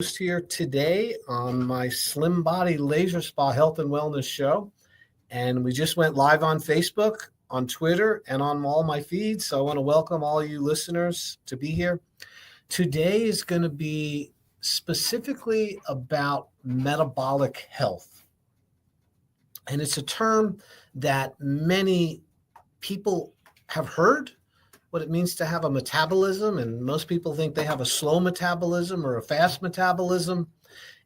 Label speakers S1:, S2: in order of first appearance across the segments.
S1: Here today on my Slim Body Laser Spa Health and Wellness Show. And we just went live on Facebook, on Twitter, and on all my feeds. So I want to welcome all you listeners to be here. Today is going to be specifically about metabolic health. And it's a term that many people have heard, what it means to have a metabolism, and most people think they have a slow metabolism or a fast metabolism.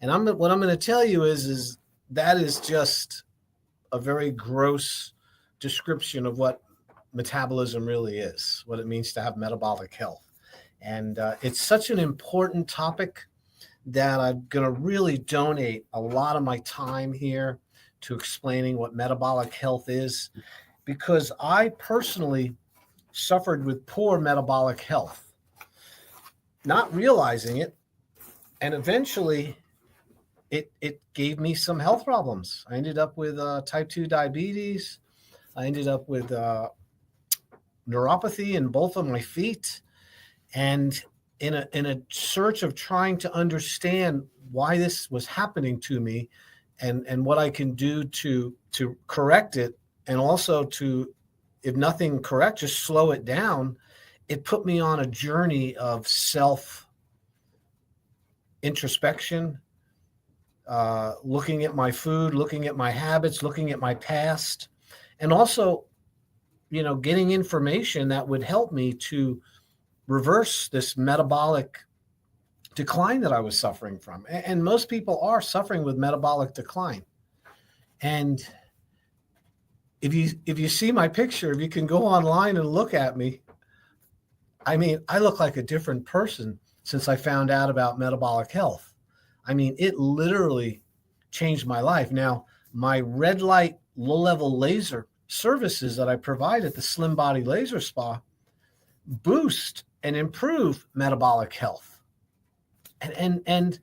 S1: And what I'm going to tell you is that is just a very gross description of what metabolism really is, what it means to have metabolic health. And it's such an important topic that I'm going to really donate a lot of my time here to explaining what metabolic health is, because I personally suffered with poor metabolic health, not realizing it. And eventually it gave me some health problems. I ended up with type 2 diabetes. I ended up with neuropathy in both of my feet. And in a search of trying to understand why this was happening to me and what I can do to correct it, and also to, if nothing correct, just slow it down, it put me on a journey of self introspection, looking at my food, looking at my habits, looking at my past, and also, getting information that would help me to reverse this metabolic decline that I was suffering from. And most people are suffering with metabolic decline. And if you see my picture, if you can go online and look at me, I mean, I look like a different person since I found out about metabolic health. I mean, it literally changed my life. Now, my red light, low level laser services that I provide at the Slim Body Laser Spa boost and improve metabolic health. And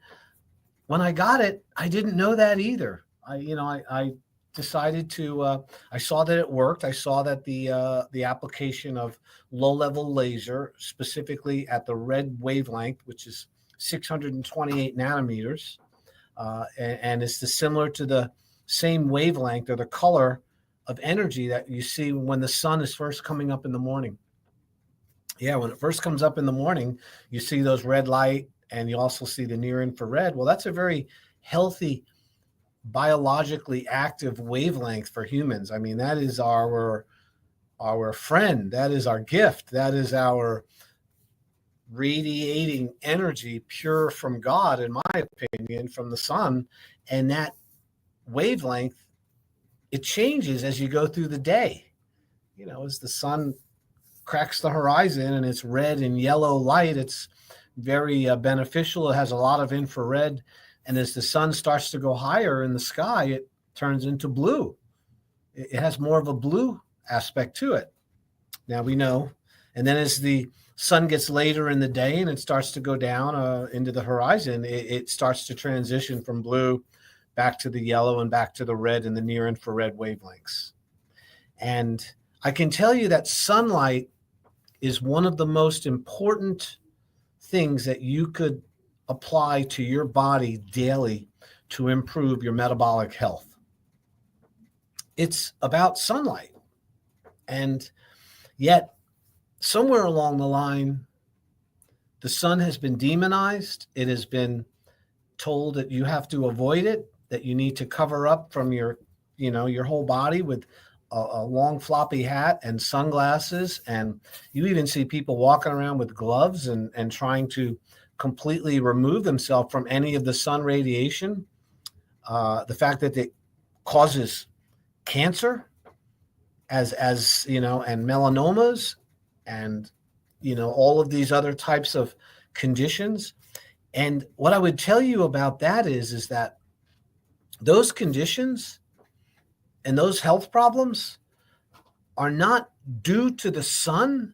S1: when I got it, I didn't know that either. I decided to, I saw that it worked. I saw that the application of low-level laser, specifically at the red wavelength, which is 628 nanometers, and it's similar to the same wavelength or the color of energy that you see when the sun is first coming up in the morning. Yeah, when it first comes up in the morning, you see those red light, and you also see the near infrared. Well, that's a very healthy, biologically active wavelength for humans. I mean, that is our friend. That is our gift. That is our radiating energy, pure from God, in my opinion, from the sun. And that wavelength, it changes as you go through the day. As the sun cracks the horizon and it's red and yellow light, it's very beneficial. It has a lot of infrared. And as the sun starts to go higher in the sky, it turns into blue. It has more of a blue aspect to it. Now we know. And then as the sun gets later in the day and it starts to go down into the horizon, it starts to transition from blue back to the yellow and back to the red and the near infrared wavelengths. And I can tell you that sunlight is one of the most important things that you could apply to your body daily to improve your metabolic health. It's about sunlight. And yet, somewhere along the line, the sun has been demonized. It has been told that you have to avoid it, that you need to cover up from your whole body with a long floppy hat and sunglasses. And you even see people walking around with gloves and trying to completely remove themselves from any of the sun radiation. The fact that it causes cancer and melanomas and, all of these other types of conditions. And what I would tell you about that is that those conditions and those health problems are not due to the sun.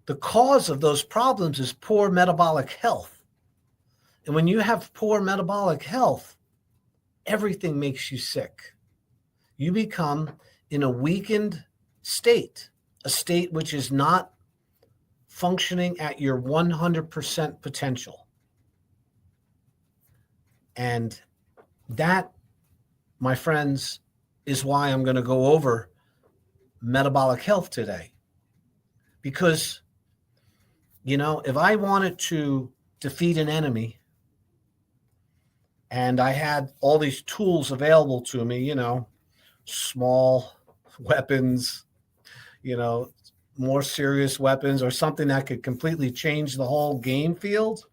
S1: The cause of those problems is poor metabolic health. And when you have poor metabolic health, everything makes you sick. You become in a weakened state, a state which is not functioning at your 100% potential. And that, my friends, is why I'm going to go over metabolic health today. Because, if I wanted to defeat an enemy and I had all these tools available to me, small weapons, more serious weapons, or something that could completely change the whole game field,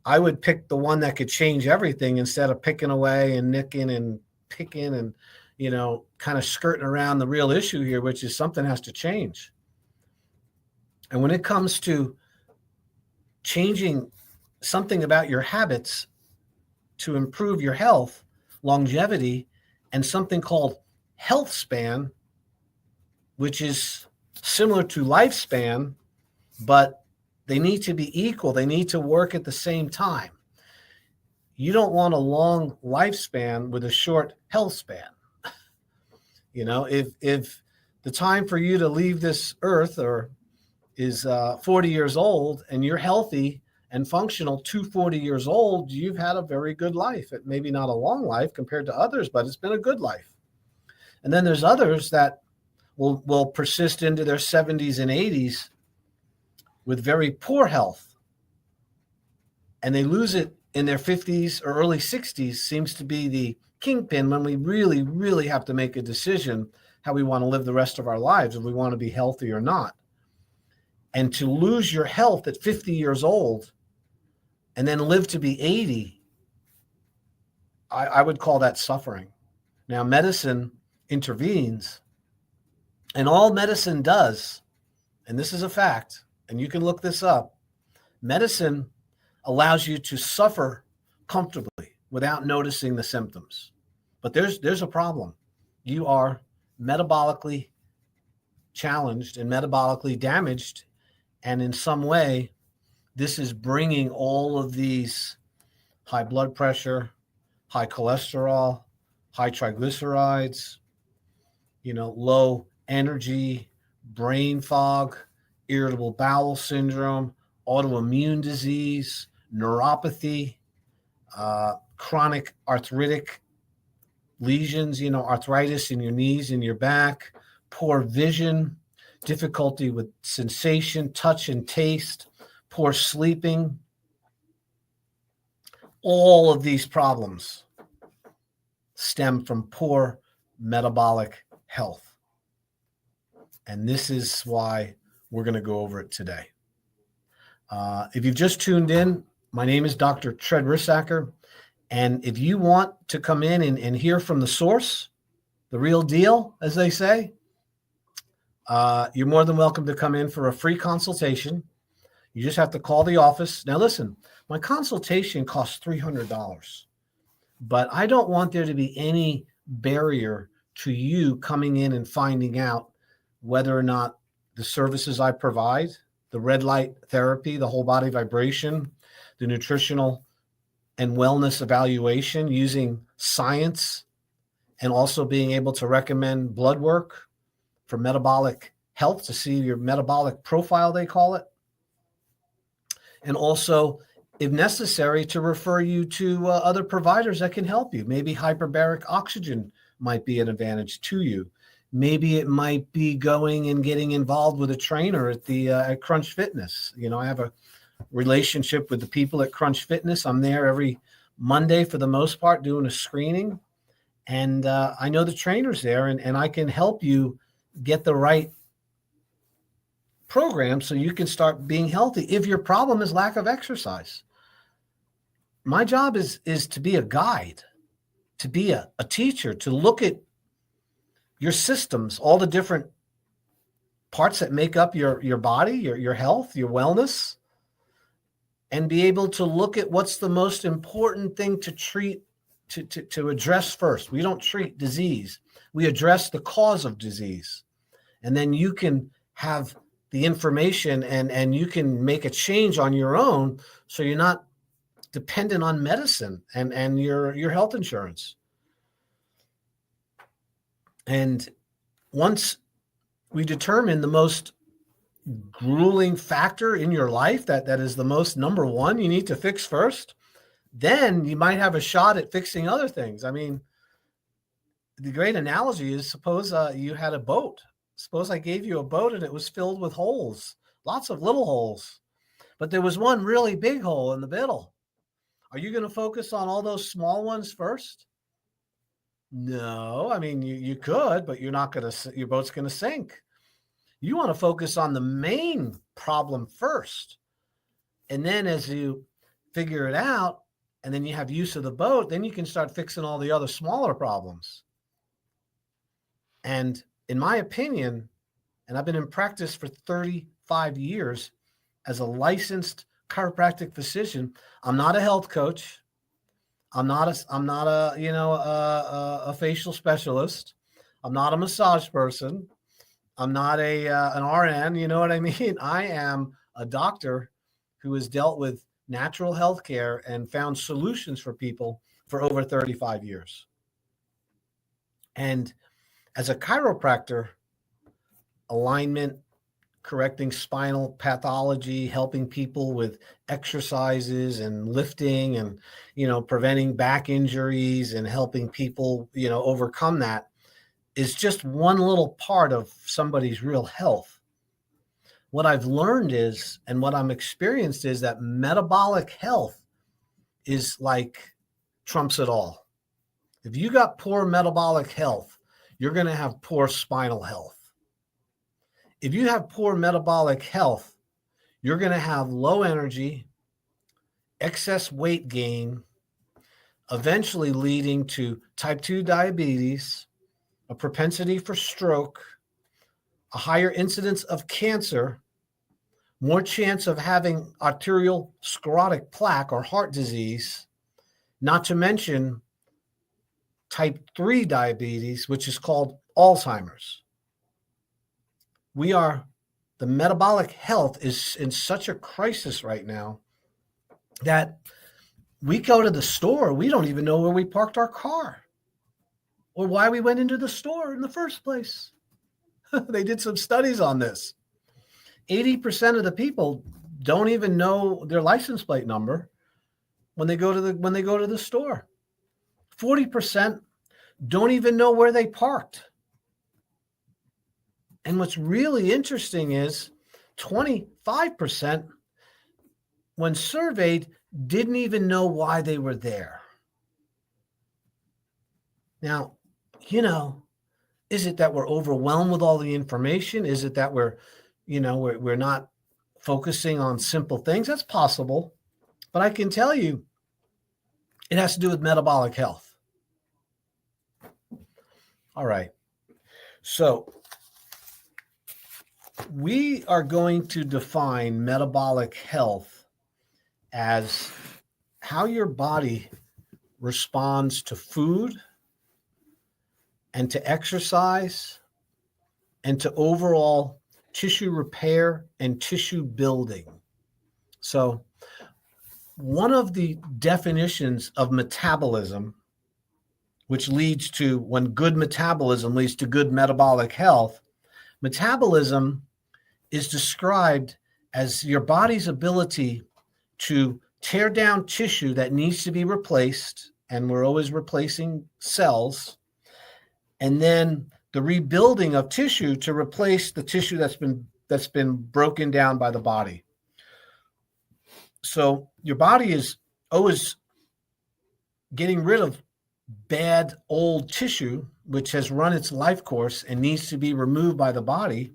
S1: I would pick the one that could change everything instead of picking away and nicking and picking and, kind of skirting around the real issue here, which is something has to change. And when it comes to changing something about your habits to improve your health, longevity, and something called health span, which is similar to lifespan, but they need to be equal. They need to work at the same time. You don't want a long lifespan with a short health span. If the time for you to leave this earth is 40 years old and you're healthy and functional to 40 years old, you've had a very good life. It maybe not a long life compared to others, but it's been a good life. And then there's others that will persist into their 70s and 80s with very poor health. And they lose it in their 50s or early 60s, seems to be the kingpin when we really, really have to make a decision how we want to live the rest of our lives, if we want to be healthy or not. And to lose your health at 50 years old and then live to be 80, I would call that suffering. Now, medicine intervenes, and all medicine does, and this is a fact, and you can look this up, medicine allows you to suffer comfortably without noticing the symptoms. But there's a problem. You are metabolically challenged and metabolically damaged, and in some way, this is bringing all of these high blood pressure, high cholesterol, high triglycerides, low energy, brain fog, irritable bowel syndrome, autoimmune disease, neuropathy, chronic arthritic lesions, arthritis in your knees and your back, poor vision, difficulty with sensation, touch, and taste, poor sleeping. All of these problems stem from poor metabolic health. And this is why we're going to go over it today. If you've just tuned in, my name is Dr. Tread Rissacker. And if you want to come in and hear from the source, the real deal, as they say, you're more than welcome to come in for a free consultation. You just have to call the office. Now, listen, my consultation costs $300, but I don't want there to be any barrier to you coming in and finding out whether or not the services I provide, the red light therapy, the whole body vibration, the nutritional and wellness evaluation using science, and also being able to recommend blood work for metabolic health to see your metabolic profile, they call it. And also, if necessary, to refer you to other providers that can help you. Maybe hyperbaric oxygen might be an advantage to you. Maybe it might be going and getting involved with a trainer at Crunch Fitness. I have a relationship with the people at Crunch Fitness. I'm there every Monday for the most part doing a screening. And I know the trainers there, and I can help you get the right program so you can start being healthy if your problem is lack of exercise. My job is to be a guide, to be a teacher, to look at your systems, all the different parts that make up your body, your health, your wellness, and be able to look at what's the most important thing to treat, to address first. We don't treat disease. We address the cause of disease. And then you can have the information and you can make a change on your own so you're not dependent on medicine and your health insurance. And once we determine the most grueling factor in your life that is the most number one you need to fix first, then you might have a shot at fixing other things. I mean, the great analogy is, suppose you had a boat. Suppose I gave you a boat and it was filled with holes, lots of little holes, but there was one really big hole in the middle. Are you going to focus on all those small ones first? No, I mean, you could, but you're not going to, your boat's going to sink. You want to focus on the main problem first. And then as you figure it out, and then you have use of the boat, then you can start fixing all the other smaller problems. And in my opinion, and I've been in practice for 35 years as a licensed chiropractic physician, I'm not a health coach. I'm not a facial specialist. I'm not a massage person. I'm not an RN. You know what I mean? I am a doctor who has dealt with natural health care and found solutions for people for over 35 years. And as a chiropractor, alignment, correcting spinal pathology, helping people with exercises and lifting and, preventing back injuries and helping people, overcome that is just one little part of somebody's real health. What I've learned is, and what I'm experienced is, that metabolic health is like trumps it all. If you got poor metabolic health, you're going to have poor spinal health. If you have poor metabolic health, you're going to have low energy, excess weight gain, eventually leading to type 2 diabetes, a propensity for stroke, a higher incidence of cancer, more chance of having arterial sclerotic plaque or heart disease, not to mention type 3 diabetes, which is called Alzheimer's. The metabolic health is in such a crisis right now that we go to the store, we don't even know where we parked our car or why we went into the store in the first place. They did some studies on this. 80% of the people don't even know their license plate number when they go to the store. 40% don't even know where they parked. And what's really interesting is 25%, when surveyed, didn't even know why they were there. Now, is it that we're overwhelmed with all the information? Is it that we're not focusing on simple things? That's possible. But I can tell you, it has to do with metabolic health. All right. So we are going to define metabolic health as how your body responds to food and to exercise and to overall tissue repair and tissue building. So one of the definitions of metabolism, which leads to, when good metabolism leads to good metabolic health, metabolism is described as your body's ability to tear down tissue that needs to be replaced, and we're always replacing cells, and then the rebuilding of tissue to replace the tissue that's been broken down by the body. So your body is always getting rid of bad old tissue, which has run its life course and needs to be removed by the body.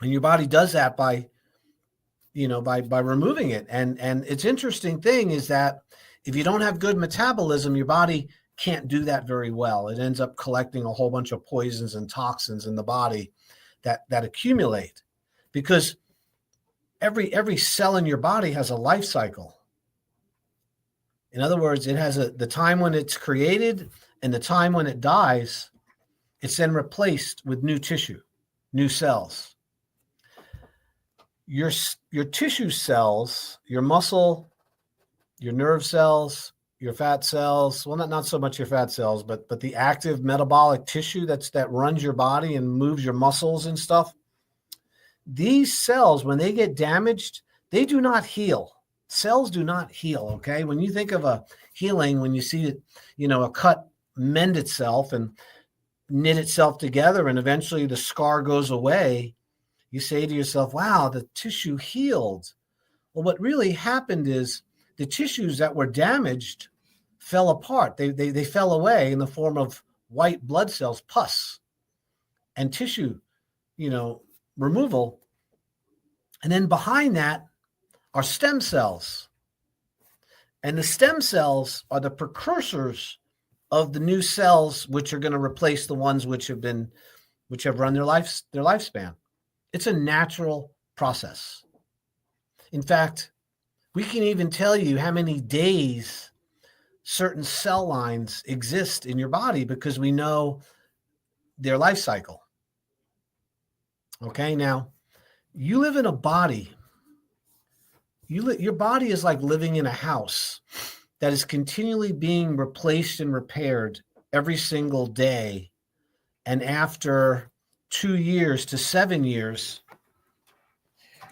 S1: And your body does that by removing it. And it's interesting thing is that if you don't have good metabolism, your body can't do that very well. It ends up collecting a whole bunch of poisons and toxins in the body that accumulate, because every cell in your body has a life cycle. In other words, it has the time when it's created and the time when it dies. It's then replaced with new tissue, new cells. Your tissue cells, your muscle, your nerve cells, your fat cells, well, not so much your fat cells, but the active metabolic tissue that runs your body and moves your muscles and stuff. These cells, when they get damaged, they do not heal. Cells do not heal, okay? When you think of a healing, when you see it, a cut mend itself and knit itself together and eventually the scar goes away, you say to yourself, wow, the tissue healed. Well, what really happened is the tissues that were damaged fell apart. They fell away in the form of white blood cells, pus, and tissue, removal. And then behind that are stem cells. And the stem cells are the precursors of the new cells, which are going to replace the ones which have run their lifespan. It's a natural process. In fact, we can even tell you how many days certain cell lines exist in your body because we know their life cycle. Okay, now you live in a body. Your body is like living in a house that is continually being replaced and repaired every single day. And after 2 years to 7 years,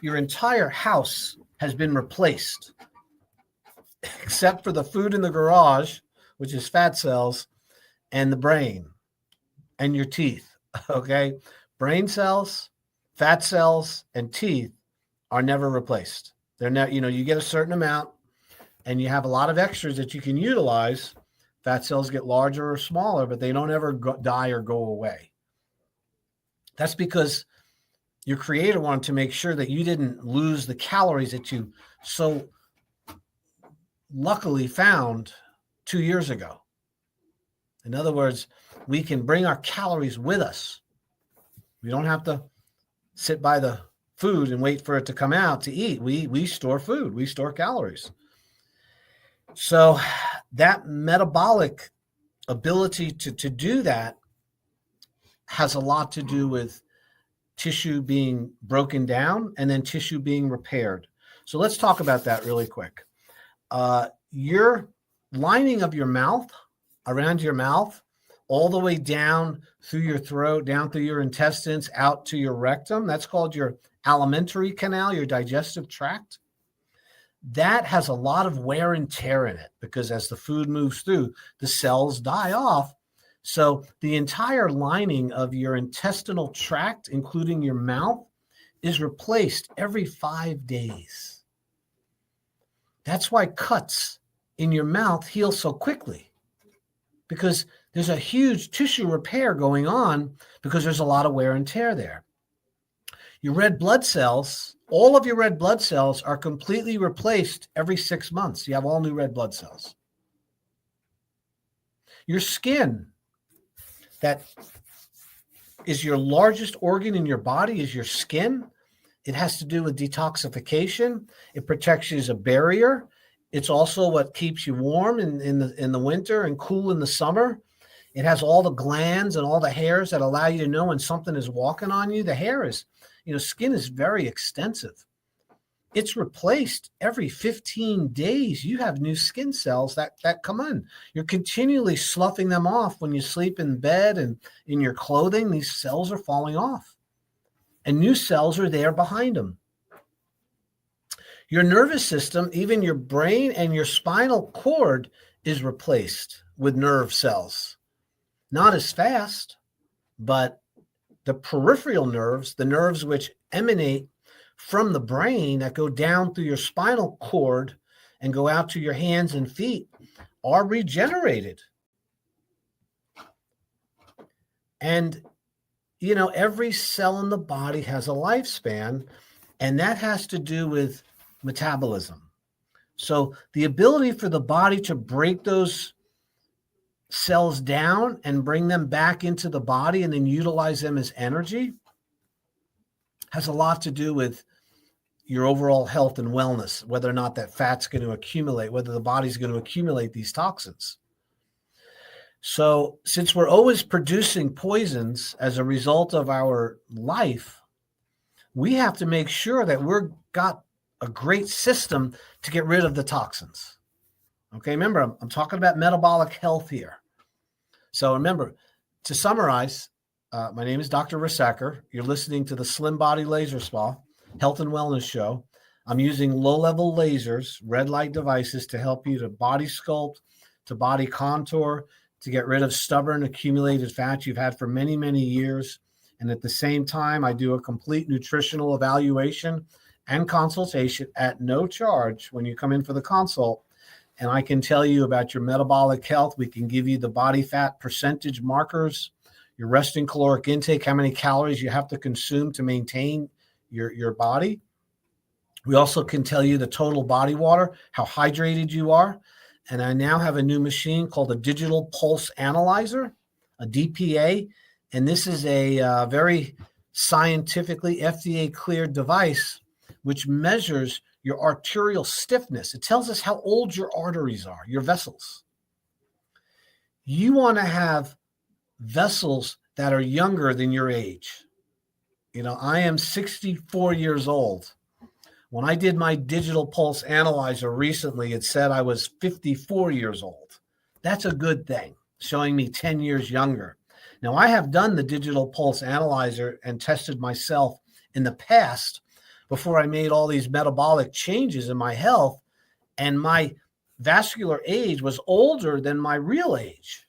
S1: your entire house has been replaced, except for the food in the garage, which is fat cells, and the brain and your teeth. Okay? Brain cells, fat cells, and teeth are never replaced. They're not, you get a certain amount and you have a lot of extras that you can utilize. Fat cells get larger or smaller, but they don't ever die or go away. That's because your creator wanted to make sure that you didn't lose the calories that you so luckily found 2 years ago. In other words, we can bring our calories with us. We don't have to sit by the food and wait for it to come out to eat. We store food. We store calories. So that metabolic ability to do that has a lot to do with tissue being broken down and then tissue being repaired. So let's talk about that really quick. Your lining of your mouth, around your mouth, all the way down through your throat, down through your intestines, out to your rectum, that's called your alimentary canal, your digestive tract. That has a lot of wear and tear in it because as the food moves through, the cells die off. So the entire lining of your intestinal tract, including your mouth, is replaced every 5 days. That's why cuts in your mouth heal so quickly, because there's a huge tissue repair going on because there's a lot of wear and tear there. Your red blood cells, all of your red blood cells are completely replaced every 6 months. You have all new red blood cells. Your skin, that is your largest organ in your body, is your skin. It has to do with detoxification. It protects you as a barrier. It's also what keeps you warm in the winter and cool in the summer. It has all the glands and all the hairs that allow you to know when something is walking on you. The hair is, skin is very extensive. It's replaced every 15 days. You have new skin cells that come in. You're continually sloughing them off when you sleep in bed and in your clothing. These cells are falling off, and new cells are there behind them. Your nervous system, even your brain and your spinal cord, is replaced with nerve cells. Not as fast, but the peripheral nerves, the nerves which emanate from the brain that go down through your spinal cord and go out to your hands and feet, are regenerated. And, every cell in the body has a lifespan, and that has to do with metabolism. So the ability for the body to break those cells down and bring them back into the body and then utilize them as energy has a lot to do with your overall health and wellness, whether or not that fat's going to accumulate, whether the body's going to accumulate these toxins. So since we're always producing poisons as a result of our life, we have to make sure that we've got a great system to get rid of the toxins. Okay, remember, I'm talking about metabolic health here. So remember, to summarize, my name is Dr. Risacker. You're listening to the Slim Body Laser Spa Health and Wellness Show. I'm using low-level lasers, red light devices to help you to body sculpt, to body contour, to get rid of stubborn accumulated fat you've had for many, many years. And at the same time, I do a complete nutritional evaluation and consultation at no charge when you come in for the consult. And I can tell you about your metabolic health. We can give you the body fat percentage markers, your resting caloric intake, how many calories you have to consume to maintain your body. We also can tell you the total body water, how hydrated you are. And I now have a new machine called a digital pulse analyzer, a DPA. And this is a very scientifically FDA cleared device, which measures your arterial stiffness. It tells us how old your arteries are, your vessels. You want to have vessels that are younger than your age. You know, I am 64 years old. When I did my digital pulse analyzer recently, it said I was 54 years old. That's a good thing, showing me 10 years younger. Now, I have done the digital pulse analyzer and tested myself in the past before I made all these metabolic changes in my health, and my vascular age was older than my real age.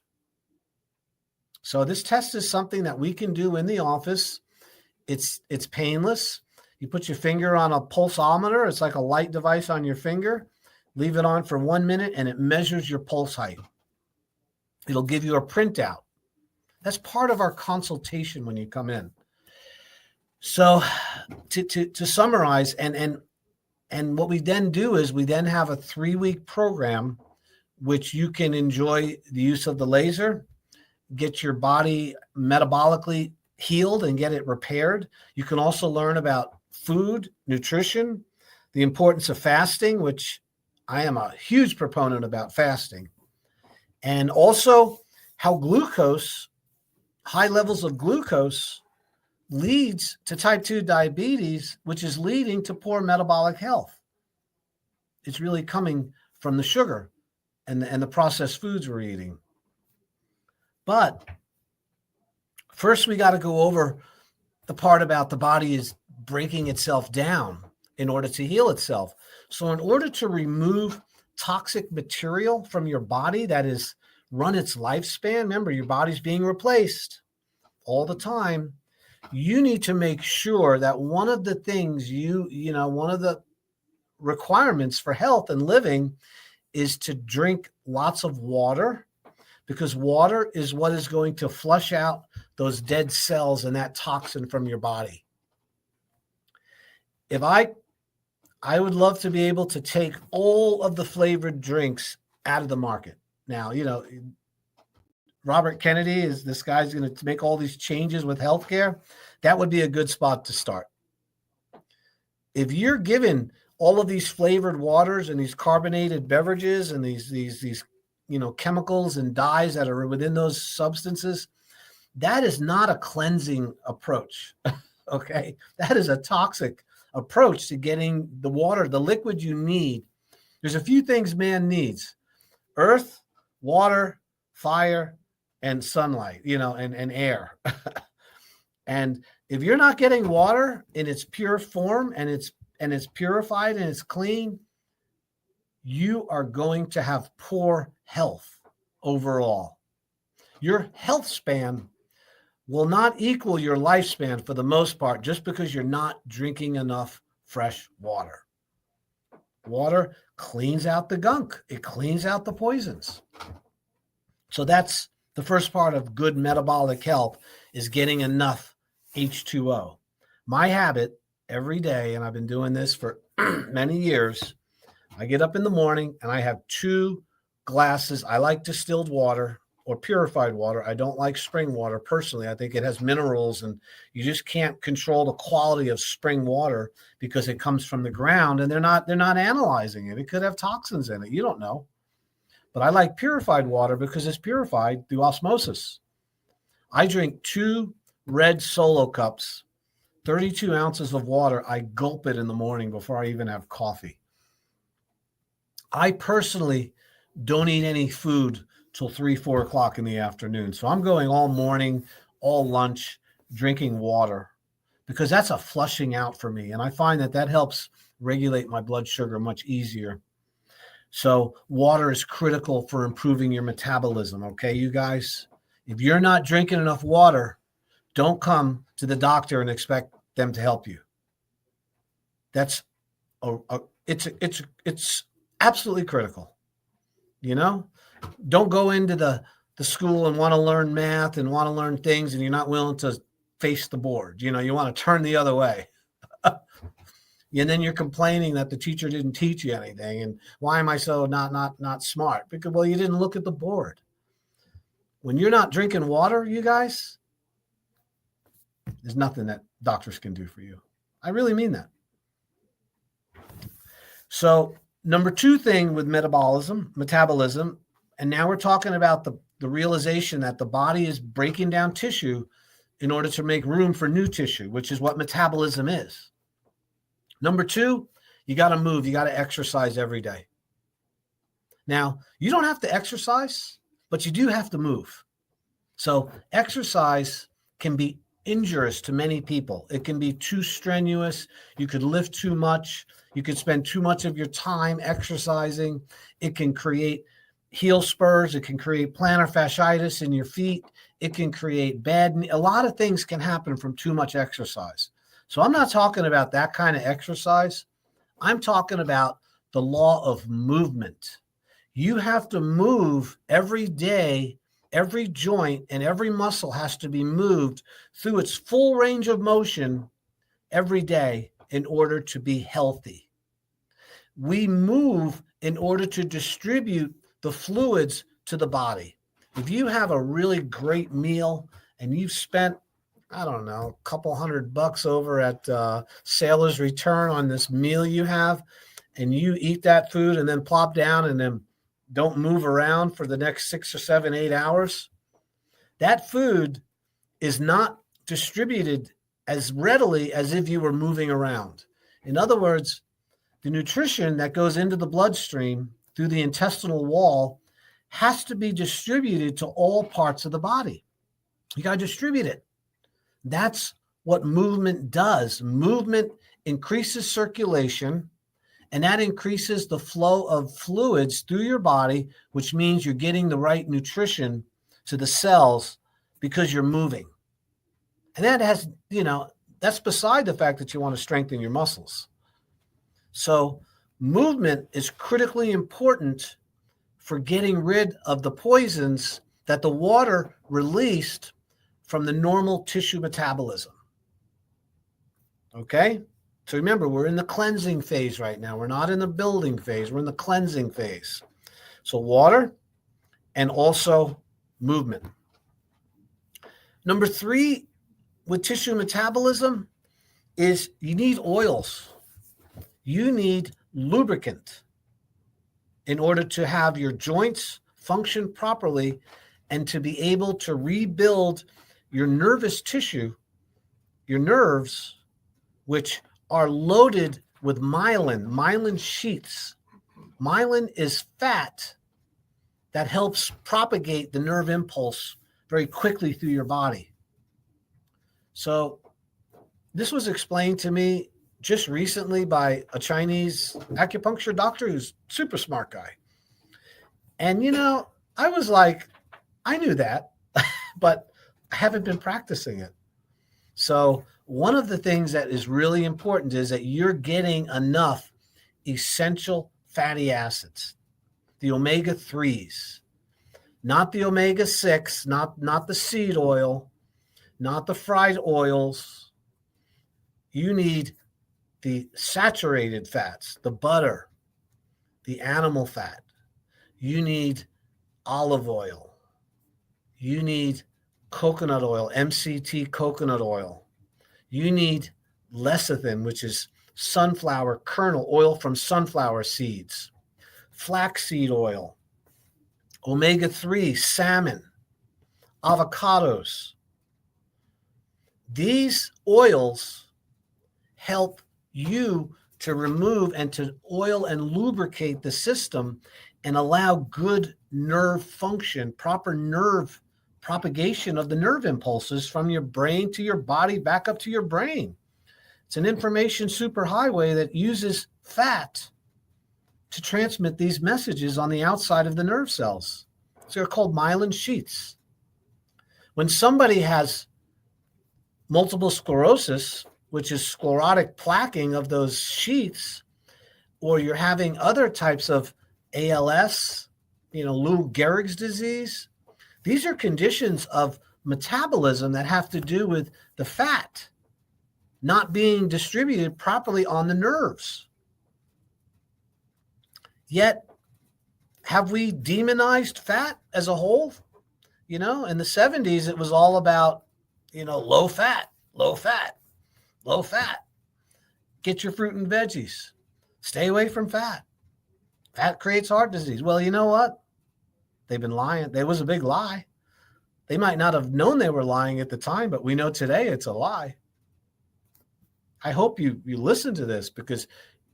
S1: So this test is something that we can do in the office. It's painless. You put your finger on a pulsometer. It's like a light device on your finger. Leave it on for 1 minute, and it measures your pulse height. It'll give you a printout. That's part of our consultation when you come in. So to summarize, and what we then do is we then have a 3-week program, which you can enjoy the use of the laser, get your body metabolically healed and get it repaired. You can also learn about food, nutrition, the importance of fasting, which I am a huge proponent about fasting, and also how glucose, high levels of glucose, leads to type 2 diabetes, which is leading to poor metabolic health. It's really coming from the sugar and the processed foods we're eating. But first, we got to go over the part about the body is breaking itself down in order to heal itself. So in order to remove toxic material from your body that is run its lifespan, remember, your body's being replaced all the time. You need to make sure that one of the things one of the requirements for health and living is to drink lots of water, because water is what is going to flush out those dead cells and that toxin from your body. If I would love to be able to take all of the flavored drinks out of the market. Now, Robert Kennedy is this guy's going to make all these changes with healthcare. That would be a good spot to start. If you're given all of these flavored waters and these carbonated beverages and these chemicals and dyes that are within those substances, that is not a cleansing approach. Okay, that is a toxic approach to getting the water, the liquid you need. There's a few things man needs: earth, water, fire, and sunlight, and air. And if you're not getting water in its pure form and it's purified and it's clean, you are going to have poor health overall. Your health span will not equal your lifespan for the most part, just because you're not drinking enough fresh water. Water cleans out the gunk. It cleans out the poisons. So that's the first part of good metabolic health, is getting enough H2O. My habit every day, and I've been doing this for many years, I get up in the morning and I have 2 glasses. I like distilled water or purified water. I don't like spring water personally. I think it has minerals, and you just can't control the quality of spring water because it comes from the ground and they're not analyzing it. It could have toxins in it. You don't know. But I like purified water because it's purified through osmosis. I drink 2 red Solo cups, 32 ounces of water. I gulp it in the morning before I even have coffee. I personally don't eat any food till 3-4 o'clock in the afternoon. So I'm going all morning, all lunch, drinking water, because that's a flushing out for me. And I find that helps regulate my blood sugar much easier. So water is critical for improving your metabolism. Okay, you guys, if you're not drinking enough water, don't come to the doctor and expect them to help you. That's it's absolutely critical. You know, don't go into the school and want to learn math and want to learn things, and you're not willing to face the board. You know, you want to turn the other way. And then you're complaining that the teacher didn't teach you anything. And why am I so not smart? Because, well, you didn't look at the board. When you're not drinking water, you guys, there's nothing that doctors can do for you. I really mean that. So number 2 thing with metabolism, and now we're talking about the realization that the body is breaking down tissue in order to make room for new tissue, which is what metabolism is. Number 2, you got to move. You got to exercise every day. Now, you don't have to exercise, but you do have to move. So exercise can be injurious to many people. It can be too strenuous. You could lift too much. You could spend too much of your time exercising. It can create heel spurs. It can create plantar fasciitis in your feet. It can create a lot of things can happen from too much exercise. So I'm not talking about that kind of exercise. I'm talking about the law of movement. You have to move every day. Every joint and every muscle has to be moved through its full range of motion every day in order to be healthy. We move in order to distribute the fluids to the body. If you have a really great meal and you've spent, I don't know, a couple $100 over at Sailor's Return on this meal you have, and you eat that food and then plop down and then don't move around for the next 6 or 7, 8 hours, that food is not distributed as readily as if you were moving around. In other words, the nutrition that goes into the bloodstream through the intestinal wall has to be distributed to all parts of the body. You got to distribute it. That's what movement does. Movement increases circulation, and that increases the flow of fluids through your body, which means you're getting the right nutrition to the cells because you're moving. And that has, that's beside the fact that you want to strengthen your muscles. So movement is critically important for getting rid of the poisons that the water released from the normal tissue metabolism. Okay? So remember, we're in the cleansing phase right now. We're not in the building phase. We're in the cleansing phase. So water and also movement. Number 3 with tissue metabolism is you need oils. You need lubricant in order to have your joints function properly and to be able to rebuild your nervous tissue, your nerves, which are loaded with myelin sheaths. Myelin is fat that helps propagate the nerve impulse very quickly through your body. So this was explained to me just recently by a Chinese acupuncture doctor who's a super smart guy. And, I was like, I knew that, but I haven't been practicing it. So one of the things that is really important is that you're getting enough essential fatty acids, the omega-3s, not the omega-6, not the seed oil, not the fried oils. You need the saturated fats, the butter, the animal fat. You need olive oil. You need coconut oil, MCT coconut oil. You need lecithin, which is sunflower kernel, oil from sunflower seeds, flaxseed oil, omega-3, salmon, avocados. These oils help you to remove and to oil and lubricate the system and allow good nerve function, proper nerve propagation of the nerve impulses from your brain to your body back up to your brain. It's an information superhighway that uses fat to transmit these messages on the outside of the nerve cells. So they're called myelin sheaths. When somebody has multiple sclerosis, which is sclerotic plaquing of those sheaths, or you're having other types of ALS, Lou Gehrig's disease, these are conditions of metabolism that have to do with the fat not being distributed properly on the nerves. Yet, have we demonized fat as a whole? In the 70s, it was all about, low fat, low fat, low fat. Get your fruit and veggies. Stay away from fat. Fat creates heart disease. Well, you know what? They've been lying. There was a big lie. They might not have known they were lying at the time, but we know today it's a lie. I hope you listen to this, because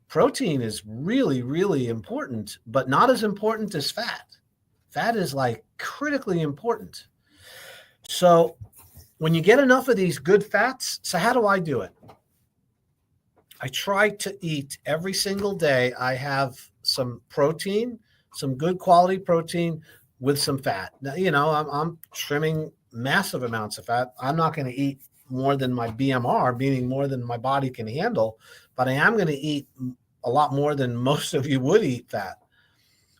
S1: protein is really, really important, but not as important as fat. Fat is like critically important. So when you get enough of these good fats, so how do I do it? I try to eat every single day. I have some protein, some good quality protein with some fat. Now, I'm trimming massive amounts of fat. I'm not going to eat more than my BMR, meaning more than my body can handle, but I am going to eat a lot more than most of you would eat fat.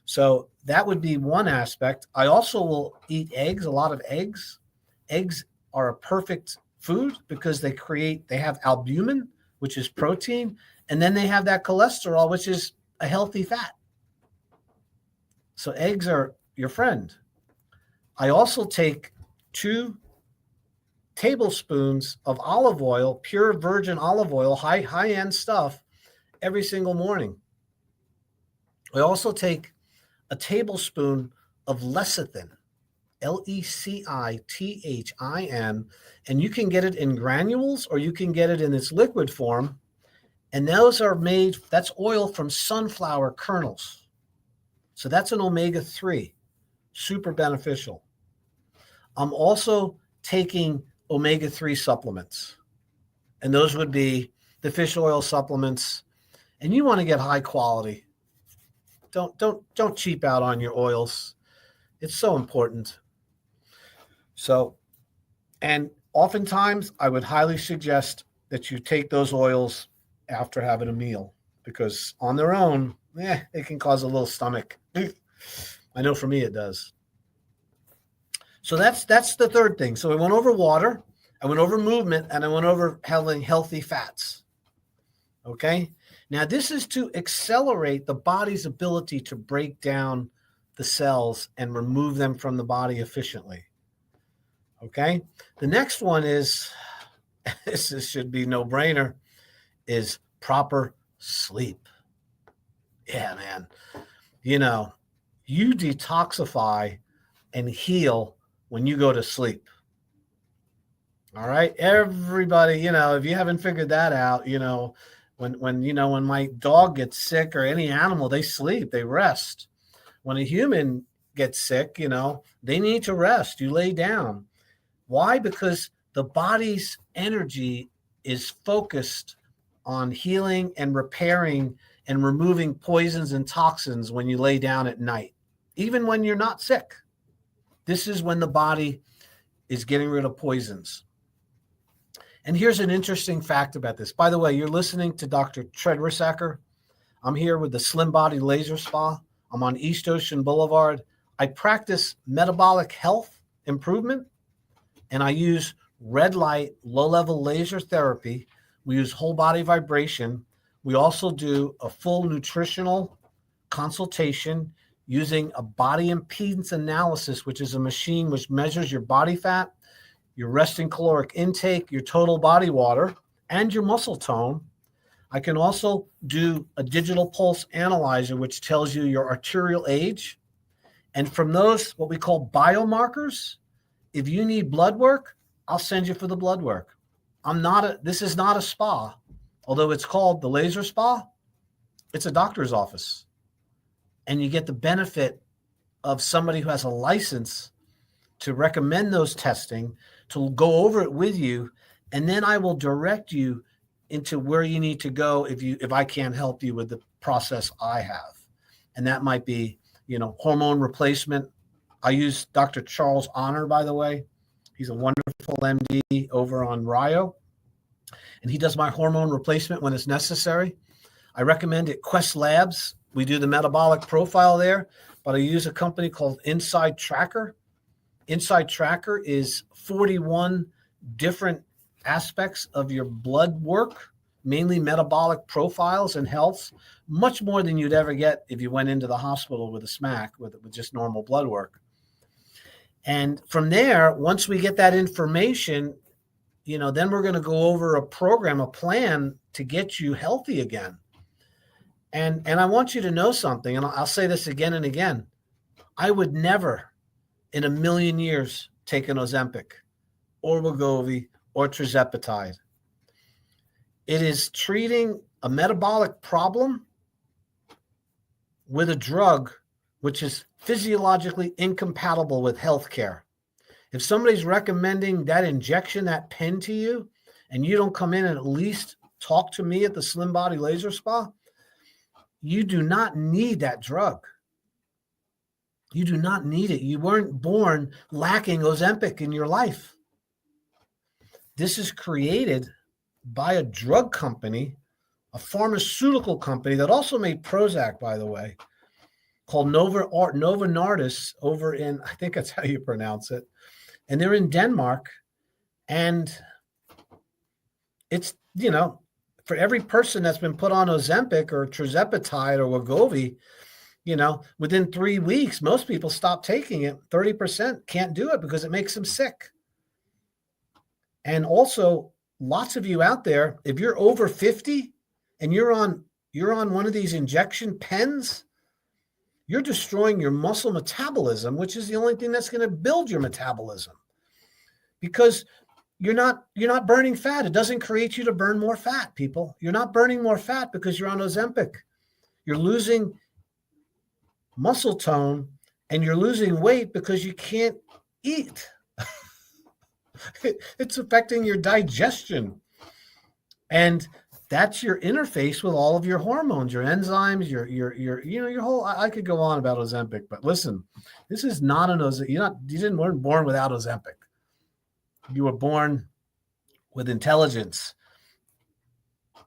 S1: So that would be one aspect. I also will eat eggs, a lot of eggs. Eggs are a perfect food because they have albumin, which is protein, and then they have that cholesterol, which is a healthy fat. So eggs are your friend. I also take 2 tablespoons of olive oil, pure virgin olive oil, high-end stuff, every single morning. I also take a tablespoon of lecithin, Lecithin, and you can get it in granules or you can get it in its liquid form. And that's oil from sunflower kernels. So that's an omega-3, super beneficial. I'm also taking omega-3 supplements, and those would be the fish oil supplements. And you want to get high quality. Don't cheap out on your oils. It's so important. So, and oftentimes I would highly suggest that you take those oils after having a meal, because on their own, it can cause a little stomach. I know for me it does. So that's the third thing. So I went over water, I went over movement, and I went over having healthy fats. Okay? Now, this is to accelerate the body's ability to break down the cells and remove them from the body efficiently. Okay? The next one is, this should be no-brainer, is proper sleep. Yeah, man. You detoxify and heal when you go to sleep. All right? Everybody, if you haven't figured that out, when my dog gets sick, or any animal, they sleep, they rest. When a human gets sick, they need to rest. You lay down. Why? Because the body's energy is focused on healing and repairing and removing poisons and toxins when you lay down at night, even when you're not sick. This is when the body is getting rid of poisons. And here's an interesting fact about this. By the way, you're listening to Dr. Treadwersacker. I'm here with the Slim Body Laser Spa. I'm on East Ocean Boulevard. I practice metabolic health improvement, and I use red light, low-level laser therapy. We use whole body vibration. We also do a full nutritional consultation using a body impedance analysis, which is a machine which measures your body fat, your resting caloric intake, your total body water, and your muscle tone. I can also do a digital pulse analyzer, which tells you your arterial age. And from those, what we call biomarkers, if you need blood work, I'll send you for the blood work. This is not a spa. Although it's called the laser spa, it's a doctor's office. And you get the benefit of somebody who has a license to recommend those testing, to go over it with you, and then I will direct you into where you need to go if I can't help you with the process I have. And that might be, hormone replacement. I use Dr. Charles Honor, by the way. He's a wonderful MD over on Rio, and he does my hormone replacement when it's necessary. I recommend it. Quest Labs. We do the metabolic profile there, but I use a company called Inside Tracker. Inside Tracker is 41 different aspects of your blood work, mainly metabolic profiles and health, much more than you'd ever get if you went into the hospital with a SMAC with just normal blood work. And from there, once we get that information, then we're going to go over a program, a plan to get you healthy again. And I want you to know something, and I'll say this again and again. I would never in a million years take an Ozempic or Wegovy or tirzepatide. It is treating a metabolic problem with a drug which is physiologically incompatible with healthcare. If somebody's recommending that injection, that pen to you, and you don't come in and at least talk to me at the Slim Body Laser Spa, you do not need that drug. You do not need it. You weren't born lacking Ozempic in your life. This is created by a drug company, a pharmaceutical company that also made Prozac, by the way, called Novo Nordisk over in, I think that's how you pronounce it. And they're in Denmark. And it's, for every person that's been put on Ozempic or tirzepatide or Wegovy, within 3 weeks, most people stop taking it. 30% can't do it because it makes them sick. And also, lots of you out there, if you're over 50 and you're on one of these injection pens, you're destroying your muscle metabolism, which is the only thing that's going to build your metabolism, because you're not burning fat. It doesn't create you to burn more fat, people. You're not burning more fat because you're on Ozempic. You're losing muscle tone and you're losing weight because you can't eat. It's affecting your digestion. And that's your interface with all of your hormones, your enzymes, your whole, I could go on about Ozempic, but listen, this is not an Ozempic. You weren't born without Ozempic. You were born with intelligence.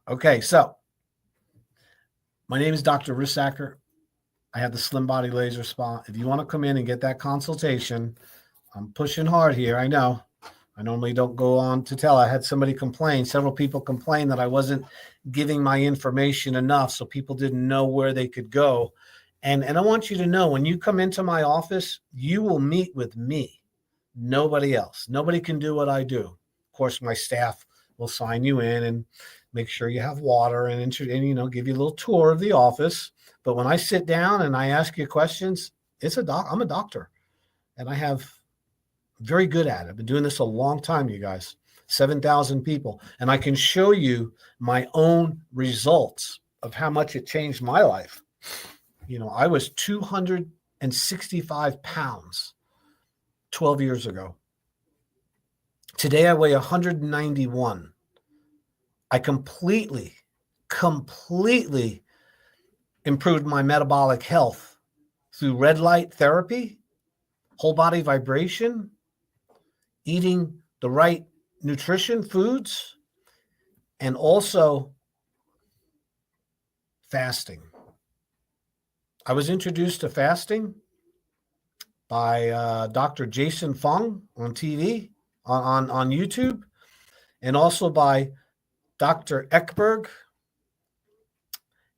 S1: Okay, so my name is Dr. Rissacker. I have the Slim Body Laser Spa. If you want to come in and get that consultation, I'm pushing hard here. I know. I normally don't go on to tell. I had somebody complain. Several people complain that I wasn't giving my information enough, so people didn't know where they could go. And I want you to know, when you come into my office, you will meet with me. Nobody else. Nobody can do what I do. Of course, my staff will sign you in and make sure you have water and give you a little tour of the office. But when I sit down and I ask you questions, I'm a doctor, and I have very good at it. I've been doing this a long time, you guys. 7,000 people, and I can show you my own results of how much it changed my life. I was 265 pounds 12 years ago. Today I weigh 191. I completely improved my metabolic health through red light therapy, whole body vibration, eating the right nutrition foods, and also fasting. I was introduced to fasting by Dr. Jason Fung on TV, on YouTube, and also by Dr. Ekberg,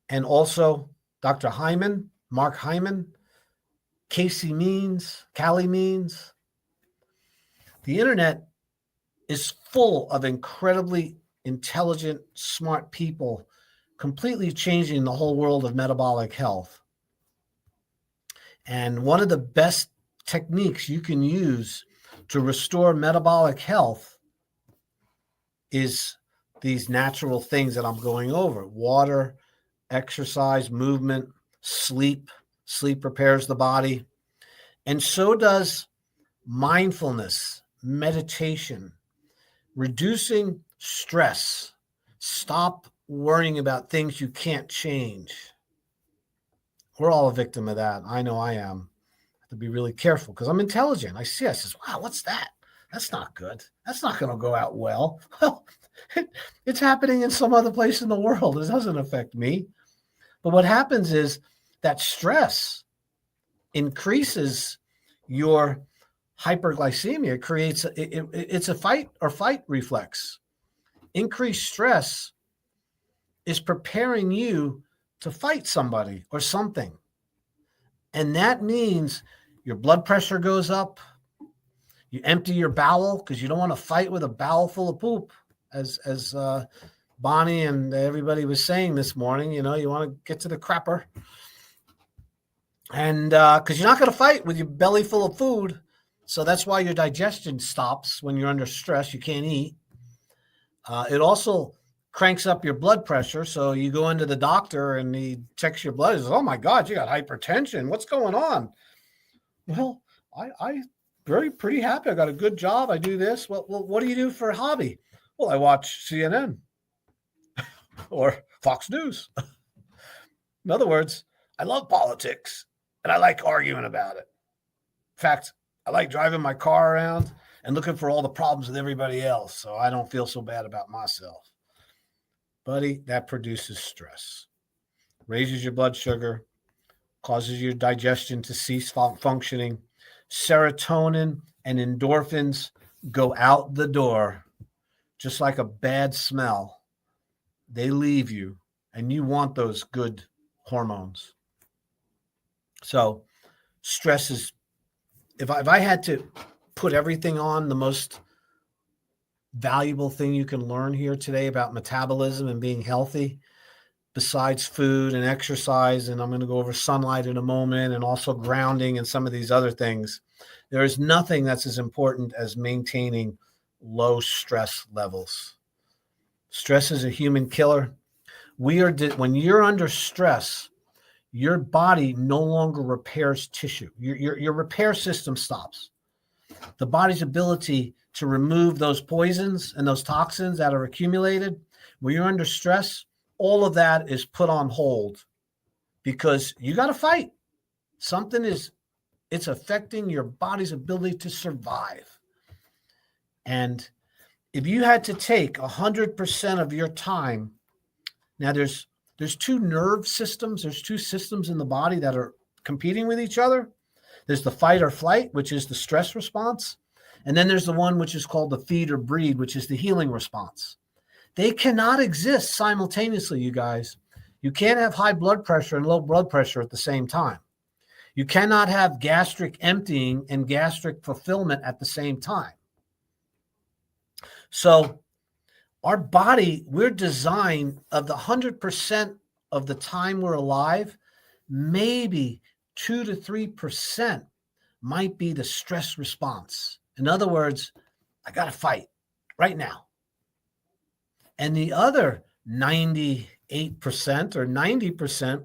S1: and also Dr. Hyman, Mark Hyman, Callie Means. The internet is full of incredibly intelligent, smart people, completely changing the whole world of metabolic health. And one of the best techniques you can use to restore metabolic health is these natural things that I'm going over: water, exercise, movement, sleep. Sleep prepares the body. And so does mindfulness, meditation, reducing stress, Stop worrying about things you can't change. We're all a victim of that. I know I am. I have to be really careful because I'm intelligent. I says, wow, what's that? That's not good. That's not going to go out well. Well, it's happening in some other place in the world. It doesn't affect me. But what happens is that stress increases your hyperglycemia. It's a fight or fight reflex. Increased stress is preparing you to fight somebody or something. And that means your blood pressure goes up. You empty your bowel because you don't want to fight with a bowel full of poop, as Bonnie and everybody was saying this morning. You want to get to the crapper. And because you're not going to fight with your belly full of food. So that's why your digestion stops when you're under stress. You can't eat. It also cranks up your blood pressure. So you go into the doctor and he checks your blood. He says, oh my God, you got hypertension. What's going on? Well, I pretty happy. I got a good job. I do this. Well, what do you do for a hobby? Well, I watch CNN or Fox News. In other words, I love politics and I like arguing about it. In fact, I like driving my car around and looking for all the problems with everybody else so I don't feel so bad about myself. Buddy, that produces stress, raises your blood sugar, causes your digestion to cease functioning. Serotonin and endorphins go out the door just like a bad smell. They leave you, and you want those good hormones. So stress is, if I had to put everything on, the most valuable thing you can learn here today about metabolism and being healthy, besides food and exercise, and I'm going to go over sunlight in a moment, and also grounding and some of these other things, there is nothing that's as important as maintaining low stress levels. Stress is a human killer. When you're under stress, your body no longer repairs tissue. Your repair system stops. The body's ability to remove those poisons and those toxins that are accumulated, when you're under stress, all of that is put on hold because you got to fight. It's affecting your body's ability to survive. And if you had to take 100% of your time, now there's two nerve systems, there's two systems in the body that are competing with each other. There's the fight or flight, which is the stress response. And then there's the one which is called the feed or breed, which is the healing response. They cannot exist simultaneously, you guys. You can't have high blood pressure and low blood pressure at the same time. You cannot have gastric emptying and gastric fulfillment at the same time. So our body, we're designed of the 100% of the time we're alive, maybe 2 to 3% might be the stress response. In other words, I got to fight right now. And the other 98% or 90%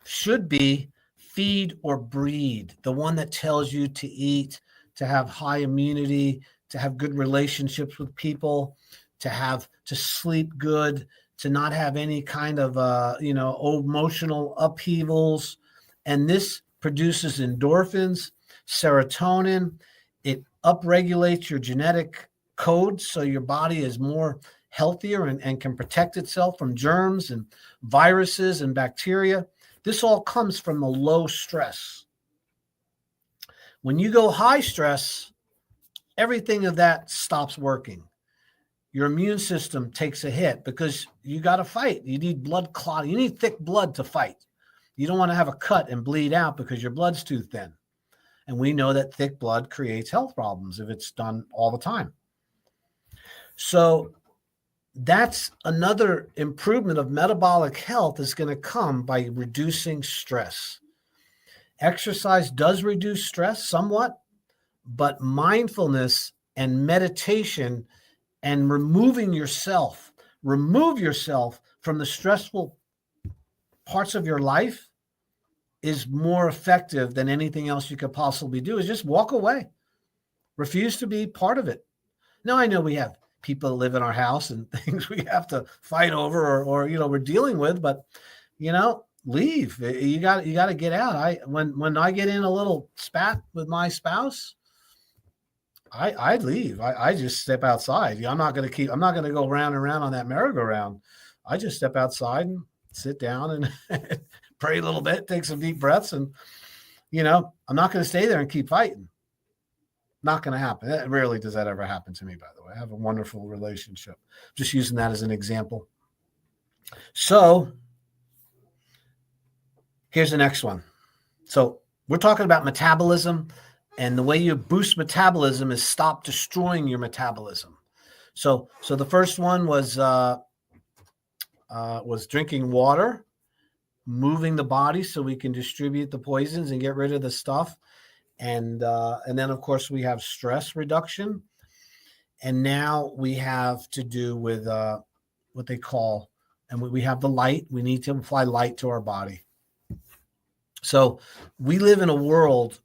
S1: should be feed or breed, the one that tells you to eat, to have high immunity, to have good relationships with people, to sleep good, to not have any kind of emotional upheavals. And this produces endorphins, serotonin. It upregulates your genetic code so your body is more healthier and can protect itself from germs and viruses and bacteria. This all comes from the low stress. When you go high stress, everything of that stops working. Your immune system takes a hit because you got to fight. You need blood clotting. You need thick blood to fight. You don't want to have a cut and bleed out because your blood's too thin. And we know that thick blood creates health problems if it's done all the time. So that's another improvement of metabolic health is going to come by reducing stress. Exercise does reduce stress somewhat, but mindfulness and meditation and remove yourself from the stressful parts of your life is more effective than anything else you could possibly do. Is just walk away. Refuse to be part of it. Now, I know we have people that live in our house and things we have to fight over or we're dealing with, but leave. You got to get out. When I get in a little spat with my spouse, I leave. I just step outside. I'm not going to go round and round on that merry-go-round. I just step outside and sit down and pray a little bit, take some deep breaths. And, I'm not going to stay there and keep fighting. Not going to happen. Rarely does that ever happen to me, by the way. I have a wonderful relationship. Just using that as an example. So here's the next one. So we're talking about metabolism, and the way you boost metabolism is stop destroying your metabolism. So the first one was drinking water, moving the body so we can distribute the poisons and get rid of the stuff. And then, of course, we have stress reduction. And now we have to do with what they call, and we have the light. We need to apply light to our body. So we live in a world,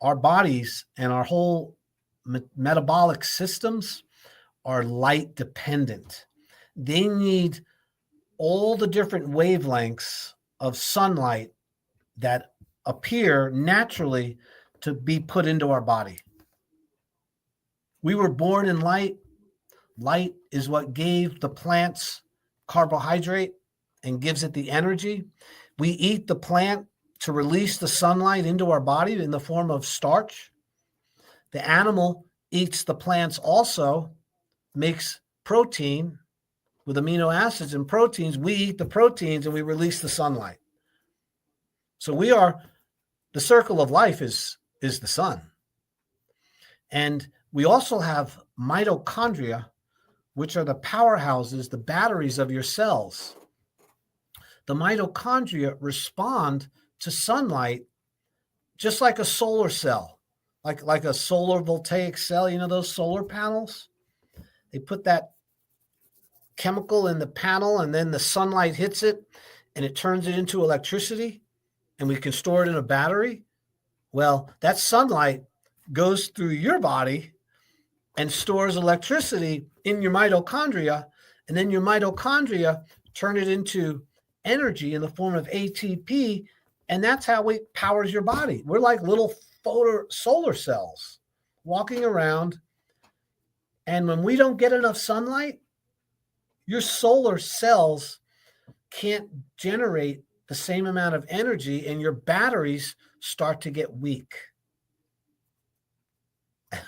S1: our bodies and our whole metabolic systems are light dependent. They need all the different wavelengths of sunlight that appear naturally to be put into our body. We were born in light. Light is what gave the plants carbohydrate and gives it the energy. We eat the plant to release the sunlight into our body in the form of starch. The animal eats the plants also, makes protein with amino acids and proteins. We eat the proteins and we release the sunlight. So the circle of life is the sun. And we also have mitochondria, which are the powerhouses, the batteries of your cells. The mitochondria respond to sunlight just like a solar cell, like a solar voltaic cell, those solar panels. They put that chemical in the panel and then the sunlight hits it and it turns it into electricity and we can store it in a battery. Well, that sunlight goes through your body and stores electricity in your mitochondria, and then your mitochondria turn it into energy in the form of ATP, and that's how it powers your body. We're like little solar cells walking around, and when we don't get enough sunlight, your solar cells can't generate the same amount of energy, and your batteries start to get weak.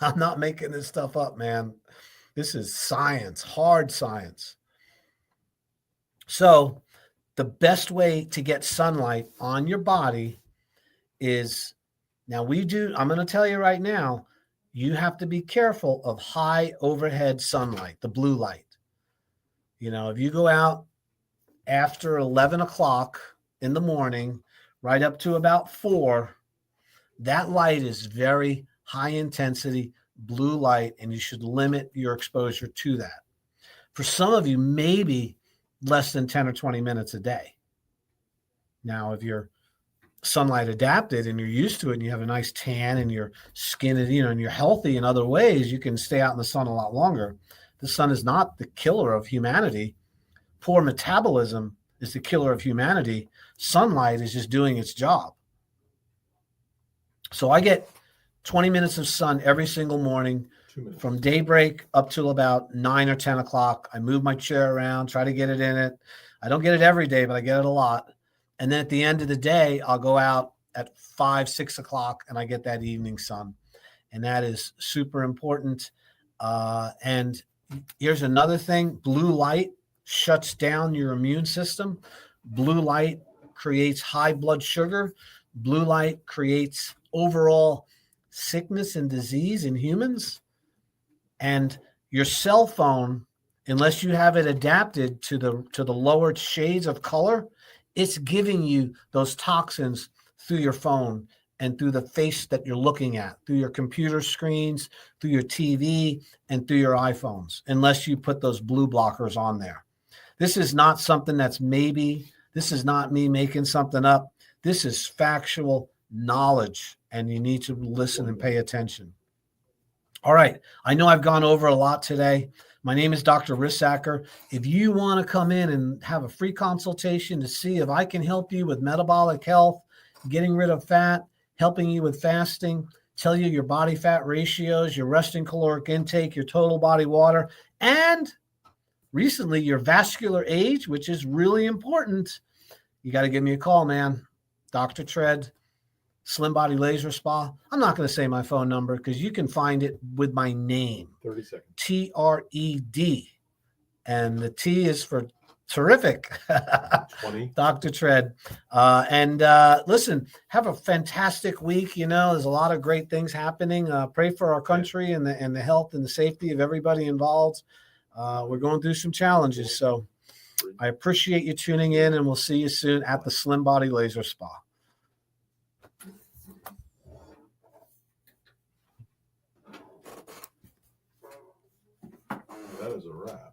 S1: I'm not making this stuff up, man. This is science, hard science. So the best way to get sunlight on your body is, I'm going to tell you right now, you have to be careful of high overhead sunlight, the blue light. If you go out after 11 o'clock in the morning, right up to about 4, that light is very high intensity blue light, and you should limit your exposure to that. For some of you, maybe less than 10 or 20 minutes a day. Now, if you're sunlight adapted and you're used to it and you have a nice tan and your skin is, and you're healthy in other ways, you can stay out in the sun a lot longer. The sun is not the killer of humanity. Poor metabolism is the killer of humanity. Sunlight is just doing its job. So I get 20 minutes of sun every single morning from daybreak up till about 9 or 10 o'clock. I move my chair around, try to get it in it. I don't get it every day, but I get it a lot. And then at the end of the day, I'll go out at 5, 6 o'clock and I get that evening sun. And that is super important. And here's another thing. Blue light shuts down your immune system. Blue light creates high blood sugar. Blue light creates overall sickness and disease in humans. And your cell phone, unless you have it adapted to the lower shades of color, it's giving you those toxins through your phone and through the face that you're looking at, through your computer screens, through your TV, and through your iPhones, unless you put those blue blockers on there. This is not something that's maybe. This is not me making something up. This is factual knowledge, and you need to listen and pay attention. All right. I know I've gone over a lot today, My name is Dr. Rissacker. If you want to come in and have a free consultation to see if I can help you with metabolic health, getting rid of fat, helping you with fasting, tell you your body fat ratios, your resting caloric intake, your total body water, and recently your vascular age, which is really important, you got to give me a call, man. Dr. Tread, Slim Body Laser Spa. I'm not going to say my phone number because you can find it with my name.
S2: 30 seconds.
S1: TRED. And the T is for terrific.
S2: 20.
S1: Dr. Tread. Listen, have a fantastic week. You know, there's a lot of great things happening. Pray for our country and the health and the safety of everybody involved. We're going through some challenges. So I appreciate you tuning in, and we'll see you soon at the Slim Body Laser Spa.
S2: That is a wrap.